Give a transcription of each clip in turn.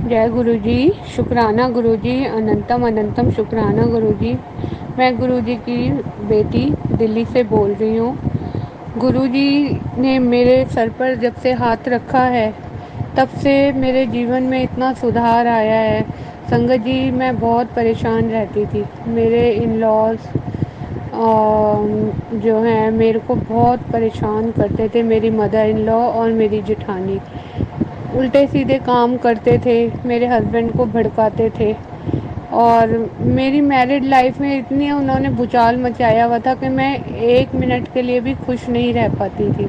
जय गुरु जी। शुक्राना गुरु जी, अनंतम अनंतम शुक्राना गुरु जी। मैं गुरु जी की बेटी दिल्ली से बोल रही हूँ। गुरु जी ने मेरे सर पर जब से हाथ रखा है तब से मेरे जीवन में इतना सुधार आया है। संगत जी, मैं बहुत परेशान रहती थी। मेरे इन लॉज जो हैं मेरे को बहुत परेशान करते थे। मेरी मदर इन लॉ और मेरी जेठानी उल्टे सीधे काम करते थे, मेरे हस्बैंड को भड़काते थे। और मेरी मैरिड लाइफ में इतनी उन्होंने भूचाल मचाया हुआ था कि मैं एक मिनट के लिए भी खुश नहीं रह पाती थी।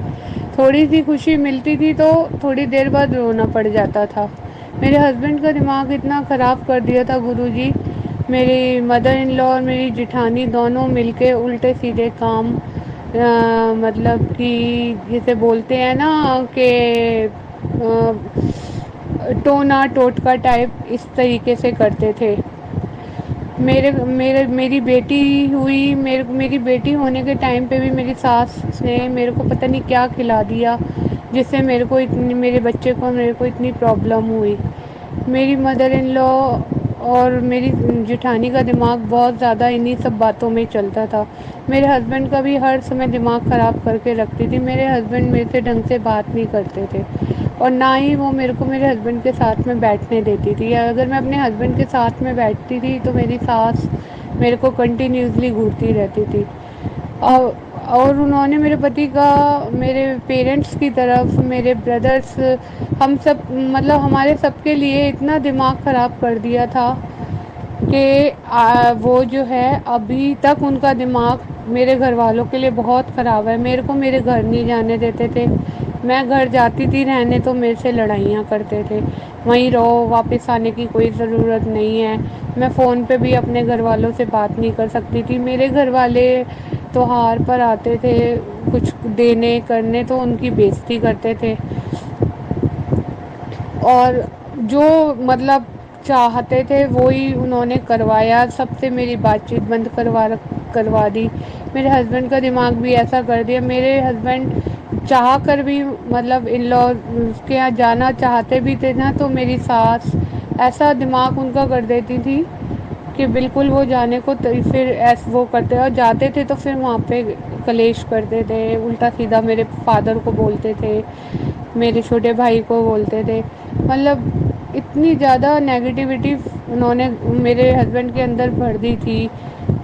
थोड़ी सी खुशी मिलती थी तो थोड़ी देर बाद रोना पड़ जाता था। मेरे हस्बैंड का दिमाग इतना ख़राब कर दिया था गुरुजी। मेरी मदर इन लॉ और मेरी जिठानी दोनों मिलके उल्टे सीधे काम, मतलब कि जिसे बोलते हैं ना कि टोना टोटका टाइप, इस तरीके से करते थे। मेरे मेरे मेरी बेटी हुई, मेरी बेटी होने के टाइम पे भी मेरी सास ने मेरे को पता नहीं क्या खिला दिया जिससे मेरे बच्चे को मेरे को इतनी प्रॉब्लम हुई। मेरी मदर इन लॉ और मेरी जेठानी का दिमाग बहुत ज़्यादा इन्हीं सब बातों में चलता था। मेरे हस्बैंड का भी हर समय दिमाग ख़राब करके रखती थी। मेरे हस्बैंड मेरे से ढंग से बात नहीं करते थे और ना ही वो मेरे को मेरे हस्बैंड के साथ में बैठने देती थी। या अगर मैं अपने हस्बैंड के साथ में बैठती थी तो मेरी सास मेरे को कंटिन्यूसली घूरती रहती थी। और और उन्होंने मेरे पति का मेरे पेरेंट्स की तरफ, मेरे ब्रदर्स, हम सब, मतलब हमारे सबके लिए इतना दिमाग ख़राब कर दिया था कि वो जो है अभी तक उनका दिमाग मेरे घर वालों के लिए बहुत ख़राब है। मेरे को मेरे घर नहीं जाने देते थे। मैं घर जाती थी रहने तो मेरे से लड़ाइयाँ करते थे, वहीं रहो, वापस आने की कोई ज़रूरत नहीं है। मैं फ़ोन पे भी अपने घर वालों से बात नहीं कर सकती थी। मेरे घर वाले त्योहार पर आते थे कुछ देने करने तो उनकी बेइज्जती करते थे। और जो मतलब चाहते थे वो ही उन्होंने करवाया। सबसे मेरी बातचीत बंद करवा दी। मेरे हस्बैंड का दिमाग भी ऐसा कर दिया। मेरे हस्बैंड चाह कर भी, मतलब इन लॉ के यहाँ जाना चाहते भी थे ना तो मेरी सास ऐसा दिमाग उनका कर देती थी कि बिल्कुल वो जाने को फिर वो करते और जाते थे तो फिर वहाँ पे कलेश करते थे। उल्टा सीधा मेरे फादर को बोलते थे, मेरे छोटे भाई को बोलते थे। मतलब इतनी ज़्यादा नेगेटिविटी उन्होंने मेरे हस्बैंड के अंदर भर दी थी।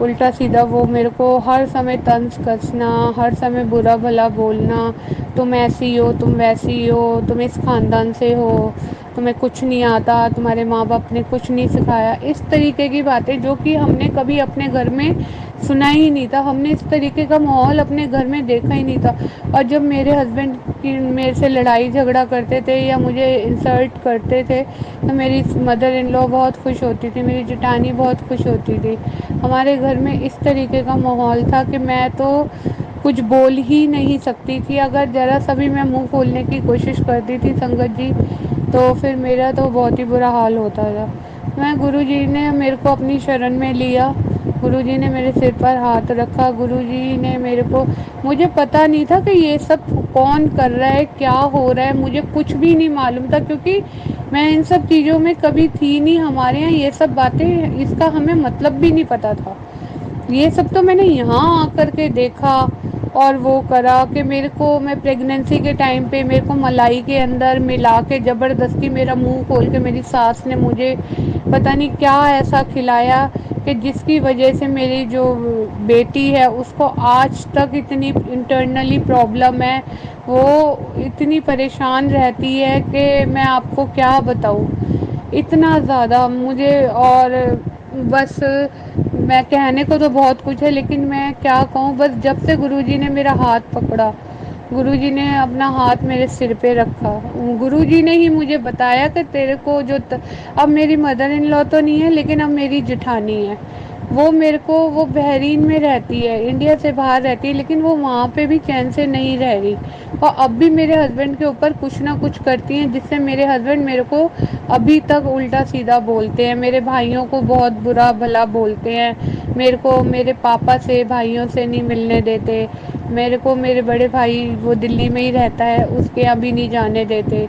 उल्टा सीधा वो मेरे को हर समय तंज कसना, हर समय बुरा भला बोलना, तुम ऐसी हो, तुम वैसी हो, तुम इस ख़ानदान से हो, तुम्हें कुछ नहीं आता, तुम्हारे माँ बाप ने कुछ नहीं सिखाया। इस तरीके की बातें जो कि हमने कभी अपने घर में सुना ही नहीं था। हमने इस तरीके का माहौल अपने घर में देखा ही नहीं था। और जब मेरे हस्बैंड की मेरे से लड़ाई झगड़ा करते थे या मुझे इंसल्ट करते थे तो मेरी मदर इन लॉ बहुत खुश होती थी, मेरी जेठानी बहुत खुश होती थी। हमारे घर में इस तरीके का माहौल था कि मैं तो कुछ बोल ही नहीं सकती थी। अगर ज़रा सा भी मैं मुंह खोलने की कोशिश करती थी संगत जी तो फिर मेरा तो बहुत ही बुरा हाल होता था। मैं गुरुजी ने मेरे को अपनी शरण में लिया। गुरुजी ने मेरे सिर पर हाथ रखा। गुरुजी ने मेरे को, मुझे पता नहीं था कि ये सब कौन कर रहा है, क्या हो रहा है, मुझे कुछ भी नहीं मालूम था क्योंकि मैं इन सब चीज़ों में कभी थी नहीं। हमारे यहाँ ये सब बातें, इसका हमें मतलब भी नहीं पता था। ये सब तो मैंने यहाँ आकर के देखा और वो करा कि मेरे को, मैं प्रेगनेंसी के टाइम पे मेरे को मलाई के अंदर मिला के ज़बरदस्ती मेरा मुंह खोल के मेरी सास ने मुझे पता नहीं क्या ऐसा खिलाया कि जिसकी वजह से मेरी जो बेटी है उसको आज तक इतनी इंटरनली प्रॉब्लम है। वो इतनी परेशान रहती है कि मैं आपको क्या बताऊँ, इतना ज़्यादा मुझे। और बस मैं कहने को तो बहुत कुछ है लेकिन मैं क्या कहूँ, बस जब से गुरुजी ने मेरा हाथ पकड़ा, गुरुजी ने अपना हाथ मेरे सिर पे रखा, गुरुजी ने ही मुझे बताया कि तेरे को अब मेरी मदर इन लॉ तो नहीं है लेकिन अब मेरी जेठानी है। वो मेरे को, वो बहरीन में रहती है, इंडिया से बाहर रहती है लेकिन वो वहाँ पे भी चैन से नहीं रह रही और अब भी मेरे हस्बैंड के ऊपर कुछ ना कुछ करती हैं जिससे मेरे हस्बैंड मेरे को अभी तक उल्टा सीधा बोलते हैं। मेरे भाइयों को बहुत बुरा भला बोलते हैं। मेरे को मेरे पापा से, भाइयों से नहीं मिलने देते। मेरे को मेरे बड़े भाई, वो दिल्ली में ही रहता है, उसके यहाँ भी नहीं जाने देते।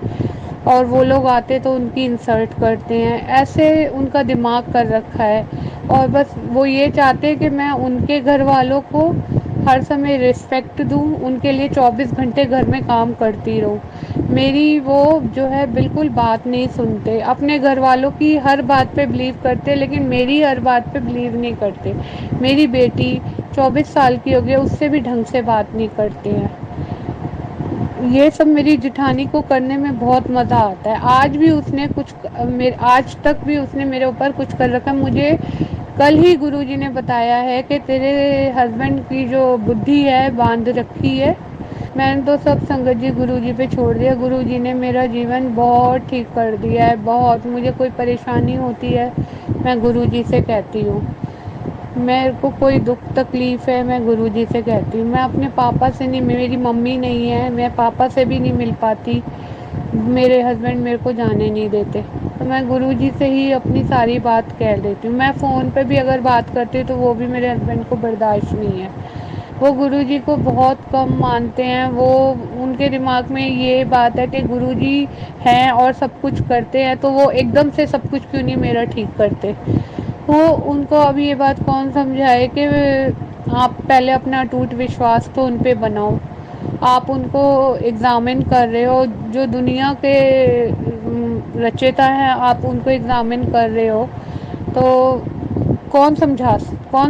और वो लोग आते तो उनकी इंसल्ट करते हैं, ऐसे उनका दिमाग कर रखा है। और बस वो ये चाहते हैं कि मैं उनके घर वालों को हर समय रिस्पेक्ट दूँ, उनके लिए 24 घंटे घर में काम करती रहूँ। मेरी वो जो है बिल्कुल बात नहीं सुनते, अपने घर वालों की हर बात पे बिलीव करते लेकिन मेरी हर बात पे बिलीव नहीं करते। मेरी बेटी 24 साल की हो गई है, उससे भी ढंग से बात नहीं करते हैं। ये सब मेरी जेठानी को करने में बहुत मज़ा आता है। आज भी उसने आज तक भी उसने मेरे ऊपर कुछ कर रखा है। मुझे कल ही गुरुजी ने बताया है कि तेरे हस्बैंड की जो बुद्धि है बांध रखी है। मैंने तो सब संगत जी गुरुजी पे छोड़ दिया। गुरुजी ने मेरा जीवन बहुत ठीक कर दिया है, बहुत। मुझे कोई परेशानी होती है मैं गुरुजी से कहती हूँ। मेरे को कोई दुख तकलीफ़ है मैं गुरुजी से कहती हूँ। मैं अपने पापा से नहीं, मेरी मम्मी नहीं है, मैं पापा से भी नहीं मिल पाती। मेरे हस्बैंड मेरे को जाने नहीं देते, तो मैं गुरुजी से ही अपनी सारी बात कह देती हूँ। मैं फ़ोन पे भी अगर बात करती हूँ तो वो भी मेरे हस्बैंड को बर्दाश्त नहीं है। वो गुरुजी को बहुत कम मानते हैं। वो उनके दिमाग में ये बात है कि गुरुजी हैं और सब कुछ करते हैं, तो वो एकदम से सब कुछ क्यों नहीं मेरा ठीक करते। वो उनको अभी ये बात कौन समझाए कि आप पहले अपना अटूट विश्वास तो उन पे बनाओ। आप उनको एग्ज़ामिन कर रहे हो, जो दुनिया के रचयिता हैं, आप उनको एग्ज़ामिन कर रहे हो, तो कौन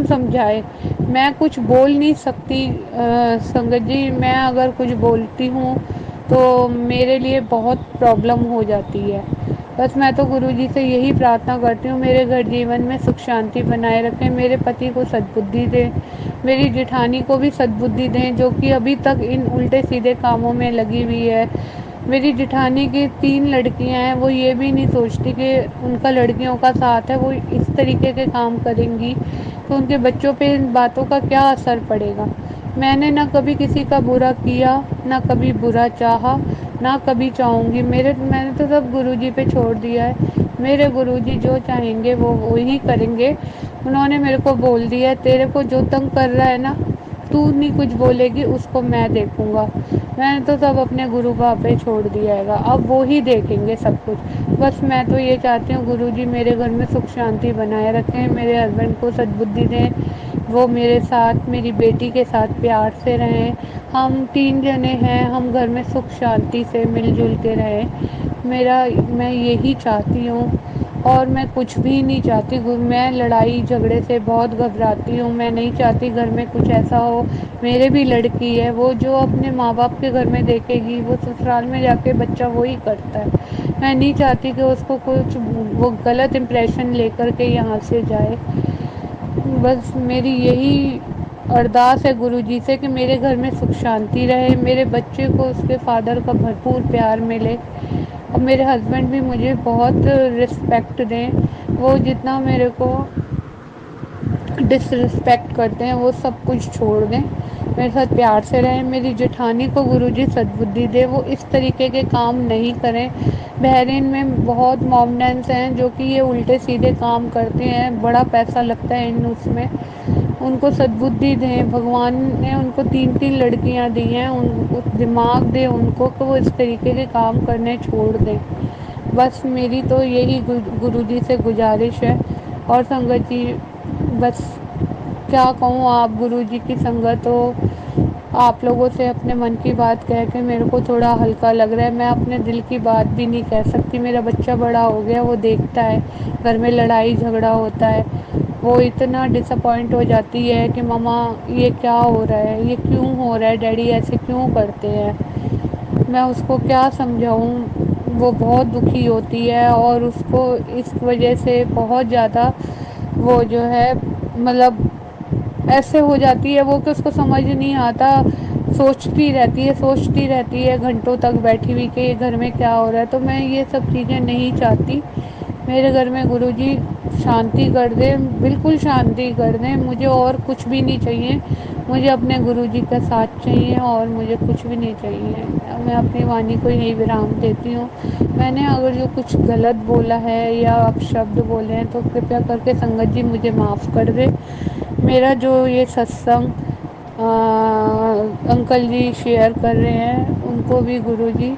समझाए। मैं कुछ बोल नहीं सकती संगत जी। मैं अगर कुछ बोलती हूँ तो मेरे लिए बहुत प्रॉब्लम हो जाती है। बस मैं तो गुरुजी से यही प्रार्थना करती हूँ, मेरे घर जीवन में सुख शांति बनाए रखें, मेरे पति को सद्बुद्धि दें, मेरी जेठानी को भी सद्बुद्धि दें जो कि अभी तक इन उल्टे सीधे कामों में लगी हुई है। मेरी जेठानी की 3 लड़कियां हैं, वो ये भी नहीं सोचती कि उनका लड़कियों का साथ है, वो इस तरीके के काम करेंगी तो उनके बच्चों पे इन बातों का क्या असर पड़ेगा। मैंने ना कभी किसी का बुरा किया, ना कभी बुरा चाहा, ना कभी चाहूँगी। मैंने तो सब गुरुजी पे छोड़ दिया है। मेरे गुरुजी जो चाहेंगे वो वही करेंगे। उन्होंने मेरे को बोल दिया है, तेरे को जो तंग कर रहा है ना, तू नहीं कुछ बोलेगी उसको मैं देखूँगा। मैंने तो सब अपने गुरु बाबा पे छोड़ दिया है, अब वो ही देखेंगे सब कुछ। बस मैं तो ये चाहती हूँ गुरुजी मेरे घर में सुख शांति बनाए रखें, मेरे हस्बैंड को सद्बुद्धि दें, वो मेरे साथ, मेरी बेटी के साथ प्यार से रहें। हम 3 जने हैं, हम घर में सुख शांति से मिलजुल के रहें। मैं यही चाहती हूँ और मैं कुछ भी नहीं चाहती। मैं लड़ाई झगड़े से बहुत घबराती हूँ। मैं नहीं चाहती घर में कुछ ऐसा हो। मेरे भी लड़की है, वो जो अपने माँ बाप के घर में देखेगी वो ससुराल में जाके बच्चा वही करता है। मैं नहीं चाहती कि उसको कुछ वो गलत इम्प्रेशन लेकर के यहाँ से जाए। बस मेरी यही अरदास है गुरुजी से कि मेरे घर में सुख शांति रहे, मेरे बच्चे को उसके फादर का भरपूर प्यार मिले और मेरे हस्बैंड भी मुझे बहुत रिस्पेक्ट दें। वो जितना मेरे को डिसरिस्पेक्ट करते हैं वो सब कुछ छोड़ दें, मेरे साथ प्यार से रहें। मेरी जेठानी को गुरुजी सद्बुद्धि दे, वो इस तरीके के काम नहीं करें। बहरीन में बहुत मोमडन्स हैं जो कि ये उल्टे सीधे काम करते हैं, बड़ा पैसा लगता है इन उसमें। उनको सद्बुद्धि दें, भगवान ने उनको 3-3 लड़कियां दी हैं, उनको दिमाग दे उनको कि वो इस तरीके के काम करने छोड़ दें। बस मेरी तो यही गुरुजी से गुजारिश है। और संगत जी, बस क्या कहूँ, आप गुरुजी की संगत हो, आप लोगों से अपने मन की बात कह के मेरे को थोड़ा हल्का लग रहा है। मैं अपने दिल की बात भी नहीं कह सकती। मेरा बच्चा बड़ा हो गया, वो देखता है घर में लड़ाई झगड़ा होता है, वो इतना डिसअपॉइंट हो जाती है कि मम्मा ये क्या हो रहा है, ये क्यों हो रहा है, डैडी ऐसे क्यों करते हैं। मैं उसको क्या समझाऊँ। वो बहुत दुखी होती है और उसको इस वजह से बहुत ज़्यादा वो जो है मतलब ऐसे हो जाती है वो कि उसको समझ नहीं आता। सोचती रहती है घंटों तक बैठी हुई कि ये घर में क्या हो रहा है। तो मैं ये सब चीज़ें नहीं चाहती। मेरे घर में गुरुजी शांति कर दें, बिल्कुल शांति कर दें। मुझे और कुछ भी नहीं चाहिए, मुझे अपने गुरुजी का साथ चाहिए और मुझे कुछ भी नहीं चाहिए। मैं अपनी वाणी को यही विराम देती हूँ। मैंने अगर जो कुछ गलत बोला है या अपशब्द बोले हैं तो कृपया करके संगत जी मुझे माफ़ कर दे। मेरा जो ये सत्संग अंकल जी शेयर कर रहे हैं उनको भी गुरुजी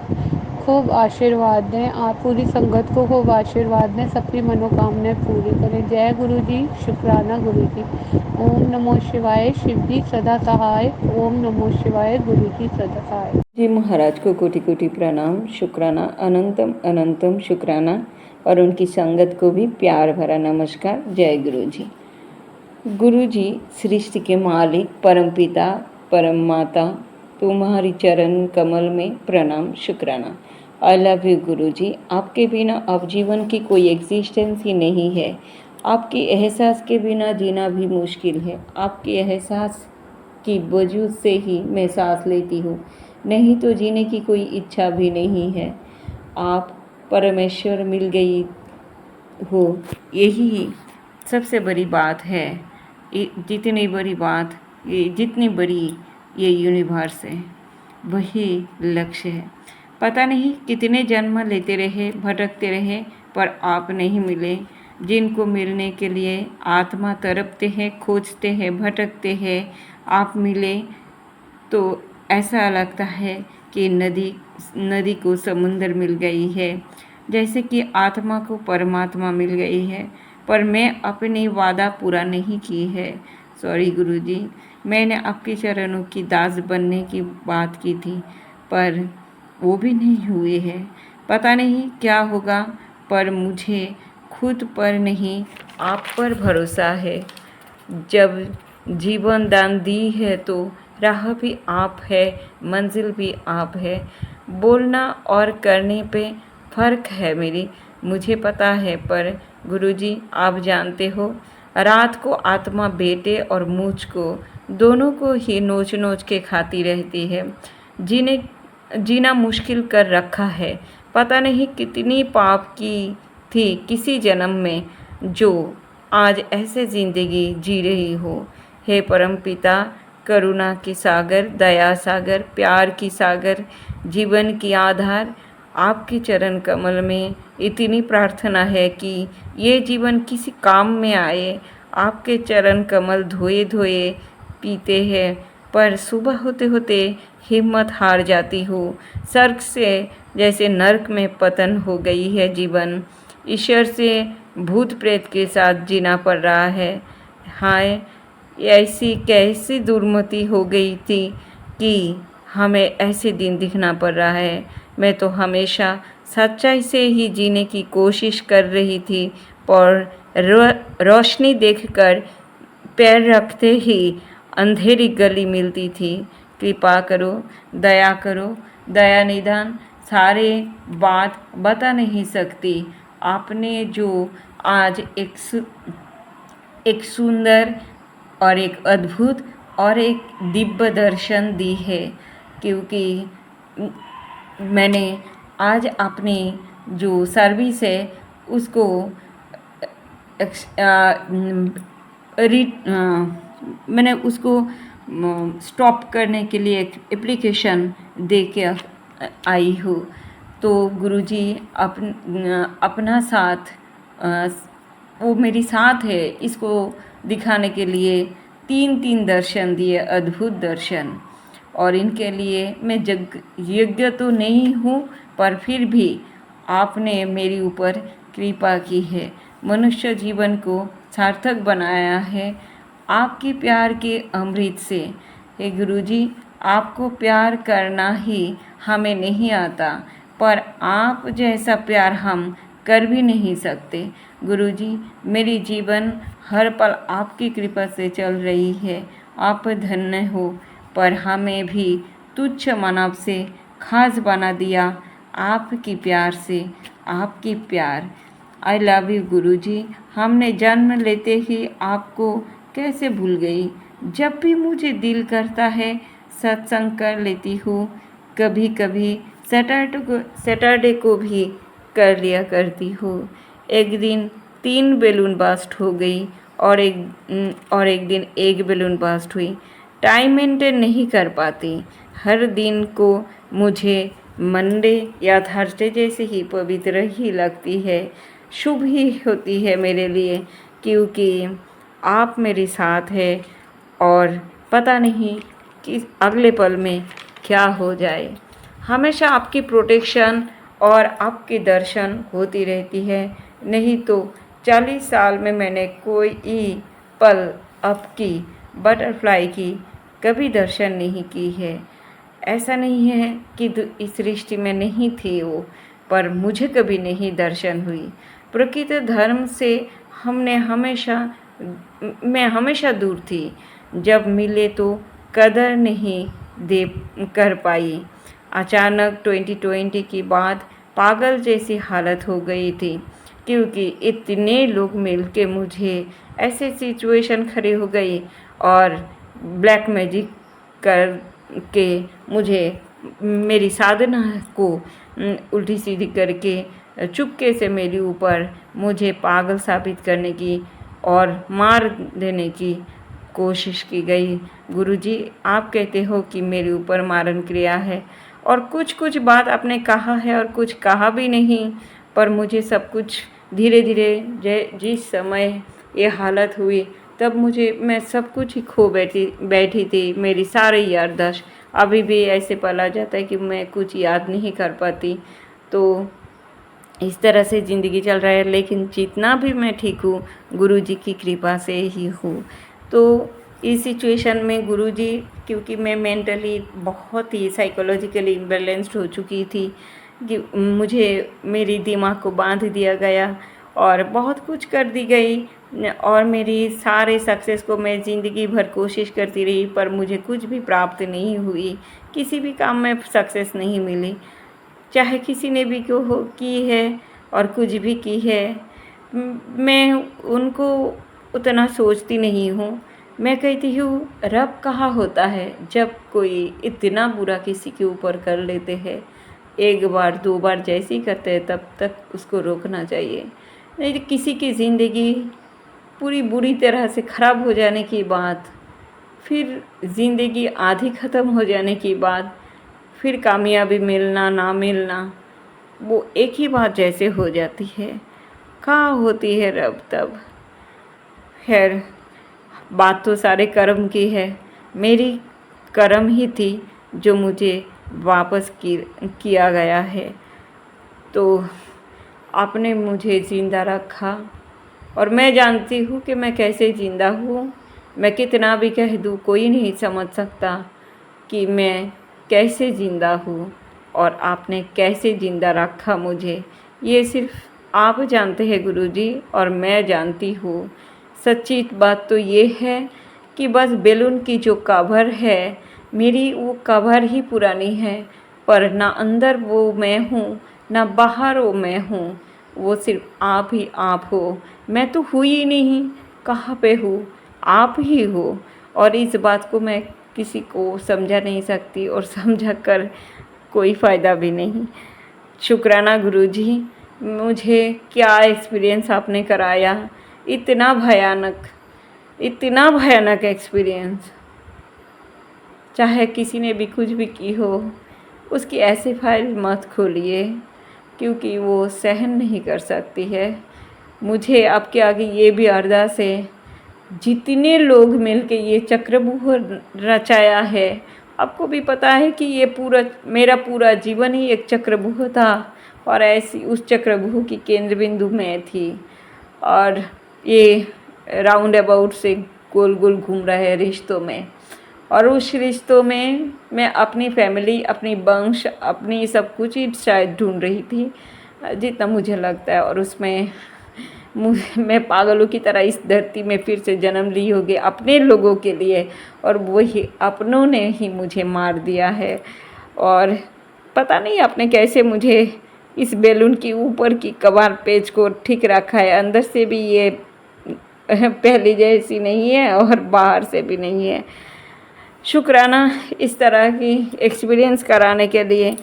खूब आशीर्वाद दें, आप पूरी संगत को खूब आशीर्वाद दें, सबकी मनोकामनाएं पूरी करें। जय गुरु जी, शुक्राना गुरु जी। ओम नमो शिवाय, शिव जी सदा सहाय। ओम नमो शिवाय, गुरु जी सदा सहाय। जी महाराज को कोटि कोटि प्रणाम, शुक्राना, अनंतम अनंतम शुक्राना, और उनकी संगत को भी प्यार भरा नमस्कार। जय गुरु जी। गुरु जी सृष्टि के मालिक, परम पिता, परम माता, तुम्हारी चरण कमल में प्रणाम, शुक्राना। आई लव यू गुरु जी। आपके बिना अब जीवन की कोई एग्जिस्टेंस ही नहीं है। आपके एहसास के बिना जीना भी मुश्किल है। आपके एहसास की वजूद से ही मैं सांस लेती हूँ, नहीं तो जीने की कोई इच्छा भी नहीं है। आप परमेश्वर मिल गई हो, यही सबसे बड़ी बात है। जितनी बड़ी बात, जितनी बड़ी ये यूनिवर्स है, वही लक्ष्य है। पता नहीं कितने जन्म लेते रहे, भटकते रहे, पर आप नहीं मिले। जिनको मिलने के लिए आत्मा तड़पते हैं, खोजते हैं, भटकते हैं, आप मिले तो ऐसा लगता है कि नदी को समुंदर मिल गई है, जैसे कि आत्मा को परमात्मा मिल गई है। पर मैं अपनी वादा पूरा नहीं की है। सॉरी गुरुजी, मैंने आपके चरणों की दास बनने की बात की थी, पर वो भी नहीं हुए है। पता नहीं क्या होगा, पर मुझे खुद पर नहीं, आप पर भरोसा है। जब जीवन दान दी है तो राह भी आप है, मंजिल भी आप है। बोलना और करने पे फ़र्क है मेरी, मुझे पता है, पर गुरुजी आप जानते हो, रात को आत्मा बेटे और मुझ को दोनों को ही नोच नोच के खाती रहती है। जीना मुश्किल कर रखा है। पता नहीं कितनी पाप की थी किसी जन्म में, जो आज ऐसे ज़िंदगी जी रही हो। हे परम पिता, करुणा की सागर, दया सागर, प्यार की सागर, जीवन की आधार, आपके चरण कमल में इतनी प्रार्थना है कि ये जीवन किसी काम में आए। आपके चरण कमल धोए धोए पीते हैं, पर सुबह होते होते हिम्मत हार जाती हो। स्वर्ग से जैसे नर्क में पतन हो गई है जीवन। ईश्वर से भूत प्रेत के साथ जीना पड़ रहा है। हाय, ऐसी कैसी दुर्मति हो गई थी कि हमें ऐसे दिन दिखना पड़ रहा है। मैं तो हमेशा सच्चाई से ही जीने की कोशिश कर रही थी, पर रोशनी देखकर पैर रखते ही अंधेरी गली मिलती थी। कृपा करो, दया करो, दया निदान सारे बात बता नहीं सकती। आपने जो आज एक सुंदर और एक अद्भुत और एक दिव्य दर्शन दी है, क्योंकि मैंने आज अपनी जो सर्विस है उसको मैंने उसको स्टॉप करने के लिए एक एप्लीकेशन दे के आई हूँ। तो गुरुजी अपना साथ, वो मेरी साथ है, इसको दिखाने के लिए तीन दर्शन दिए, अद्भुत दर्शन। और इनके लिए मैं यज्ञ तो नहीं हूँ, पर फिर भी आपने मेरी ऊपर कृपा की है, मनुष्य जीवन को सार्थक बनाया है आपके प्यार के अमृत से। हे गुरुजी, आपको प्यार करना ही हमें नहीं आता, पर आप जैसा प्यार हम कर भी नहीं सकते। गुरुजी, मेरी जीवन हर पल आपकी कृपा से चल रही है। आप धन्य हो, पर हमें भी तुच्छ मानव से खास बना दिया आपकी प्यार से। आपकी प्यार, आई लव यू गुरुजी। हमने जन्म लेते ही आपको कैसे भूल गई। जब भी मुझे दिल करता है सत्संग कर लेती हूँ। कभी कभी सैटरडे को भी कर लिया करती हूँ। एक दिन 3 बैलून बस्ट हो गई और एक दिन 1 बैलून बस्ट हुई। टाइम मेंटेन नहीं कर पाती। हर दिन को मुझे मंडे या थर्सडे जैसे ही पवित्र ही लगती है, शुभ ही होती है मेरे लिए, क्योंकि आप मेरे साथ है और पता नहीं कि अगले पल में क्या हो जाए। हमेशा आपकी प्रोटेक्शन और आपके दर्शन होती रहती है। नहीं तो 40 साल में मैंने कोई पल आपकी बटरफ्लाई की कभी दर्शन नहीं की है। ऐसा नहीं है कि इस सृष्टि में नहीं थी वो, पर मुझे कभी नहीं दर्शन हुई। प्रकृत धर्म से मैं हमेशा दूर थी। जब मिले तो कदर नहीं दे कर पाई। अचानक 2020 की बाद पागल जैसी हालत हो गई थी, क्योंकि इतने लोग मिलके मुझे ऐसे सिचुएशन खड़ी हो गई और ब्लैक मैजिक कर के मुझे मेरी साधना को उल्टी सीधी करके चुपके से मेरे ऊपर मुझे पागल साबित करने की और मार देने की कोशिश की गई। गुरुजी, आप कहते हो कि मेरे ऊपर मारण क्रिया है, और कुछ कुछ बात आपने कहा है और कुछ कहा भी नहीं, पर मुझे सब कुछ धीरे धीरे जिस समय ये हालत हुई तब मैं सब कुछ ही खो बैठी थी। मेरी सारी याददाश्त अभी भी ऐसे पला जाता है कि मैं कुछ याद नहीं कर पाती। तो इस तरह से ज़िंदगी चल रहा है, लेकिन जितना भी मैं ठीक हूँ गुरुजी की कृपा से ही हूँ। तो इस सिचुएशन में गुरुजी, क्योंकि मैं मेंटली बहुत ही साइकोलॉजिकली इम्बैलेंस्ड हो चुकी थी कि मुझे मेरी दिमाग को बांध दिया गया और बहुत कुछ कर दी गई, और मेरी सारे सक्सेस को मैं ज़िंदगी भर कोशिश करती रही, पर मुझे कुछ भी प्राप्त नहीं हुई। किसी भी काम में सक्सेस नहीं मिली, चाहे किसी ने भी की है और कुछ भी की है। मैं उनको उतना सोचती नहीं हूँ। मैं कहती हूँ रब कहाँ होता है जब कोई इतना बुरा किसी के ऊपर कर लेते हैं। एक बार दो बार जैसे ही करते हैं तब तक उसको रोकना चाहिए। नहीं तो किसी की ज़िंदगी पूरी बुरी तरह से ख़राब हो जाने के बाद, फिर ज़िंदगी आधी ख़त्म हो जाने के बाद, फिर कामयाबी मिलना ना मिलना वो एक ही बात जैसे हो जाती है। कहाँ होती है रब तब। खैर, बात तो सारे कर्म की है। मेरी कर्म ही थी जो मुझे वापस किया गया है। तो आपने मुझे ज़िंदा रखा, और मैं जानती हूँ कि मैं कैसे ज़िंदा हूँ। मैं कितना भी कह दूँ कोई नहीं समझ सकता कि मैं कैसे ज़िंदा हूँ और आपने कैसे ज़िंदा रखा मुझे। ये सिर्फ आप जानते हैं गुरुजी, और मैं जानती हूँ। सच्ची बात तो ये है कि बस बैलून की जो कवर है मेरी, वो कवर ही पुरानी है, पर ना अंदर वो मैं हूँ ना बाहर वो मैं हूँ। वो सिर्फ आप ही आप हो। मैं तो हुई ही नहीं, कहाँ पे हूँ, आप ही हो। और इस बात को मैं किसी को समझा नहीं सकती, और समझा कर कोई फ़ायदा भी नहीं। शुक्राना गुरुजी, मुझे क्या एक्सपीरियंस आपने कराया। इतना भयानक एक्सपीरियंस। चाहे किसी ने भी कुछ भी की हो, उसकी ऐसी फाइल मत खोलिए, क्योंकि वो सहन नहीं कर सकती है। मुझे आपके आगे ये भी अरदास है, जितने लोग मिलके ये चक्रव्यूह रचाया है, आपको भी पता है कि ये मेरा पूरा जीवन ही एक चक्रव्यूह था, और ऐसी उस चक्रव्यूह की केंद्र बिंदु में थी, और ये राउंड अबाउट से गोल गोल घूम रहा है रिश्तों में। और उस रिश्तों में मैं अपनी फैमिली, अपनी वंश, अपनी सब कुछ ही शायद ढूंढ रही थी, जितना मुझे लगता है। और उसमें मैं पागलों की तरह इस धरती में फिर से जन्म ली होगी अपने लोगों के लिए, और वही अपनों ने ही मुझे मार दिया है। और पता नहीं आपने कैसे मुझे इस बैलून की ऊपर की कवर पेज को ठीक रखा है। अंदर से भी ये पहली जैसी नहीं है और बाहर से भी नहीं है। शुक्राना इस तरह की एक्सपीरियंस कराने के लिए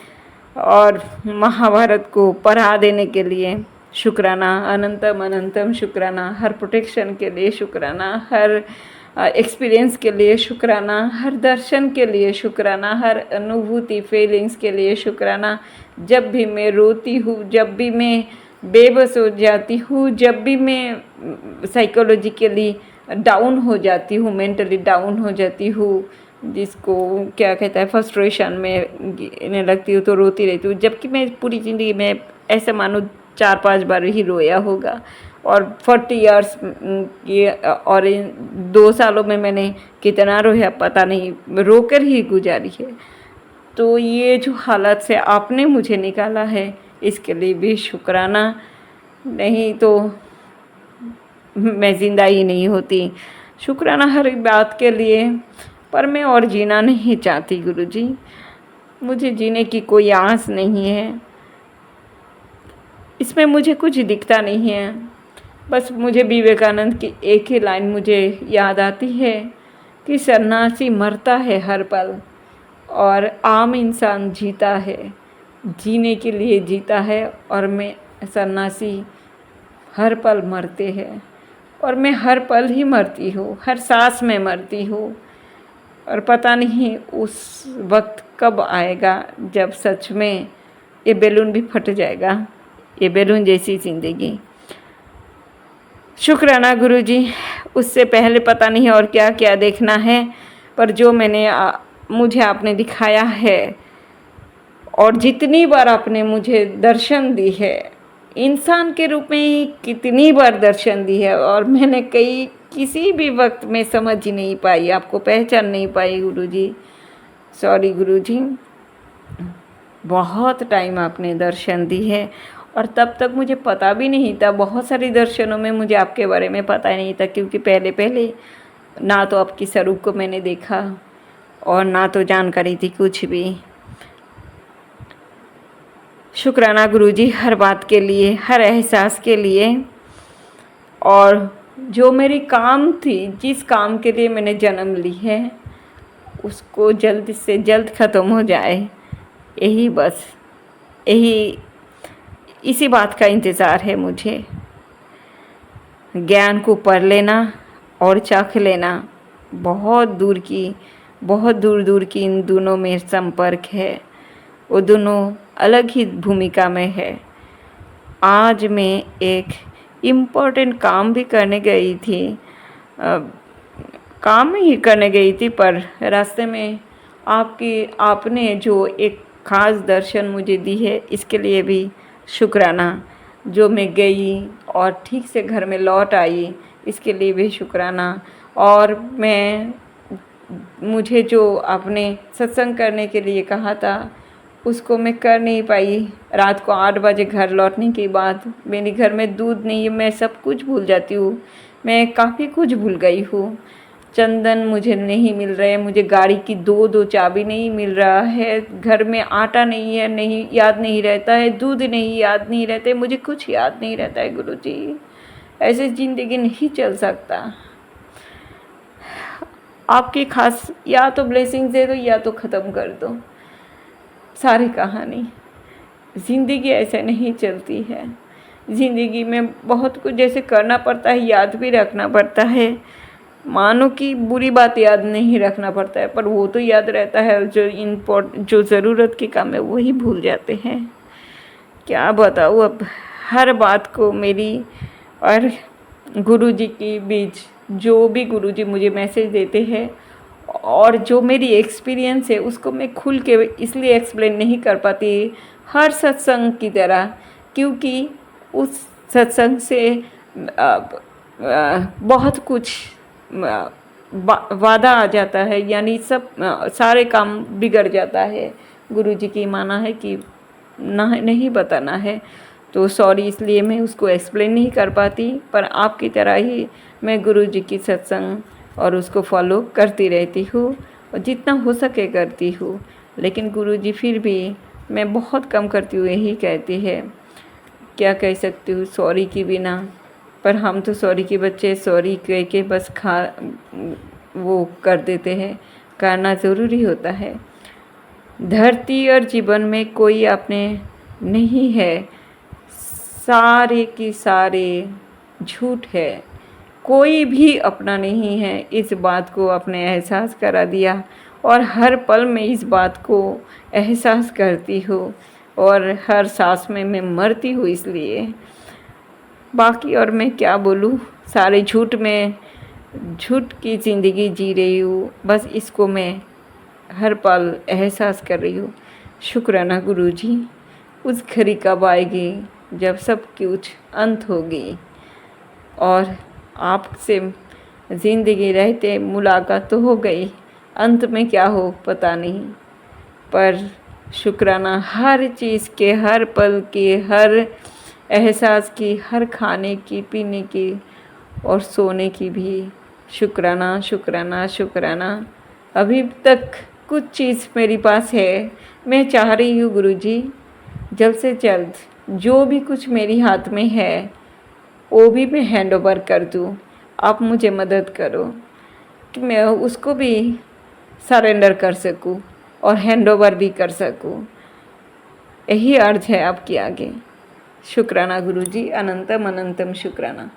और महाभारत को पढ़ा देने के लिए। शुक्राना, अनंतम अनंतम शुक्राना। हर प्रोटेक्शन के लिए शुक्राना, हर एक्सपीरियंस के लिए शुक्राना, हर दर्शन के लिए शुक्राना, हर अनुभूति फीलिंग्स के लिए शुक्राना। जब भी मैं रोती हूँ, जब भी मैं बेबस हो जाती हूँ, जब भी मैं साइकोलॉजिकली डाउन हो जाती हूँ, मेंटली डाउन हो जाती हूँ, जिसको क्या कहता है, फ्रस्ट्रेशन में गिरने लगती हूँ तो रोती रहती हूँ, जबकि मैं पूरी ज़िंदगी में ऐसे मानो 4-5 बार ही रोया होगा। और 40 इयर्स की और इन 2 सालों में मैंने कितना रोया पता नहीं, रोकर ही गुजारी है। तो ये जो हालत से आपने मुझे निकाला है, इसके लिए भी शुक्राना, नहीं तो मैं ज़िंदा ही नहीं होती। शुक्राना हर एक बात के लिए, पर मैं और जीना नहीं चाहती गुरुजी। मुझे जीने की कोई आस नहीं है, इसमें मुझे कुछ दिखता नहीं है। बस मुझे विवेकानंद की एक ही लाइन मुझे याद आती है कि सन्यासी मरता है हर पल और आम इंसान जीता है, जीने के लिए जीता है। और मैं सन्यासी हर पल मरते हैं, और मैं हर पल ही मरती हूँ, हर सांस में मरती हूँ। और पता नहीं उस वक्त कब आएगा जब सच में ये बैलून भी फट जाएगा, ये बैलून जैसी ज़िंदगी। शुक्राना गुरुजी, उससे पहले पता नहीं और क्या क्या देखना है, पर जो मुझे आपने दिखाया है और जितनी बार आपने मुझे दर्शन दी है, इंसान के रूप में ही कितनी बार दर्शन दी है, और मैंने किसी भी वक्त में समझ ही नहीं पाई, आपको पहचान नहीं पाई गुरुजी। सॉरी गुरुजी, बहुत टाइम आपने दर्शन दी है और तब तक मुझे पता भी नहीं था। बहुत सारे दर्शनों में मुझे आपके बारे में पता ही नहीं था, क्योंकि पहले पहले ना तो आपकी स्वरूप को मैंने देखा और ना तो जानकारी थी कुछ भी। शुक्राना गुरुजी हर बात के लिए, हर एहसास के लिए। और जो मेरी काम थी, जिस काम के लिए मैंने जन्म ली है, उसको जल्द से जल्द ख़त्म हो जाए, यही बस इसी बात का इंतज़ार है मुझे। ज्ञान को पढ़ लेना और चाख लेना, बहुत दूर दूर की इन दोनों में संपर्क है, वो दोनों अलग ही भूमिका में है। आज मैं एक इम्पोर्टेंट काम भी करने गई थी, काम ही करने गई थी, पर रास्ते में आपने जो एक ख़ास दर्शन मुझे दी है, इसके लिए भी शुक्राना। जो मैं गई और ठीक से घर में लौट आई, इसके लिए भी शुक्राना। और मुझे जो आपने सत्संग करने के लिए कहा था, उसको मैं कर नहीं पाई। रात को 8 बजे घर लौटने के बाद मेरे घर में दूध नहीं है, मैं सब कुछ भूल जाती हूँ, मैं काफ़ी कुछ भूल गई हूँ। चंदन मुझे नहीं मिल रहे, मुझे गाड़ी की दो चाबी नहीं मिल रहा है, घर में आटा नहीं है, नहीं याद नहीं रहता है, दूध नहीं याद नहीं रहते, मुझे कुछ याद नहीं रहता है गुरुजी। ऐसे ज़िंदगी नहीं चल सकता। आपकी खास या तो ब्लेसिंग दे दो या तो ख़त्म कर दो सारी कहानी। ज़िंदगी ऐसे नहीं चलती है। ज़िंदगी में बहुत कुछ जैसे करना पड़ता है, याद भी रखना पड़ता है। मानो कि बुरी बात याद नहीं रखना पड़ता है, पर वो तो याद रहता है। जो ज़रूरत के काम है वही भूल जाते हैं। क्या बताऊँ अब, हर बात को मेरी और गुरुजी के बीच, जो भी गुरुजी मुझे मैसेज देते हैं और जो मेरी एक्सपीरियंस है, उसको मैं खुल के इसलिए एक्सप्लेन नहीं कर पाती हर सत्संग की तरह, क्योंकि उस सत्संग से बहुत कुछ वादा आ जाता है, यानी सब सारे काम बिगड़ जाता है। गुरुजी की माना है कि नहीं बताना है, तो सॉरी, इसलिए मैं उसको एक्सप्लेन नहीं कर पाती। पर आपकी तरह ही मैं गुरुजी की सत्संग और उसको फॉलो करती रहती हूँ और जितना हो सके करती हूँ। लेकिन गुरुजी फिर भी मैं बहुत कम करती हूँ, यही कहती है। क्या कह सकती हूँ सॉरी की बिना, पर हम तो सॉरी के बच्चे, सॉरी कह के बस वो कर देते हैं। करना ज़रूरी होता है। धरती और जीवन में कोई अपने नहीं है, सारे के सारे झूठ है, कोई भी अपना नहीं है। इस बात को अपने एहसास करा दिया और हर पल में इस बात को एहसास करती हूँ और हर सांस में मैं मरती हूँ। इसलिए बाकी और मैं क्या बोलूँ, सारे झूठ की ज़िंदगी जी रही हूँ। बस इसको मैं हर पल एहसास कर रही हूँ। शुक्राना गुरुजी। उस घड़ी कब आएगी जब सब कुछ अंत होगी और आपसे ज़िंदगी रहते मुलाकात तो हो गई, अंत में क्या हो पता नहीं, पर शुक्राना हर चीज़ के, हर पल के, हर एहसास की, हर खाने की, पीने की और सोने की भी। शुक्राना शुक्राना शुक्राना। अभी तक कुछ चीज़ मेरे पास है, मैं चाह रही हूँ गुरुजी जल्द से जल्द जो भी कुछ मेरी हाथ में है वो भी मैं हैंड ओवर कर दूँ। आप मुझे मदद करो कि मैं उसको भी सरेंडर कर सकूँ और हैंड ओवर भी कर सकूँ। यही अर्ज है आपके आगे। शुक्राना गुरुजी, अनंतम अनंतम शुक्राना।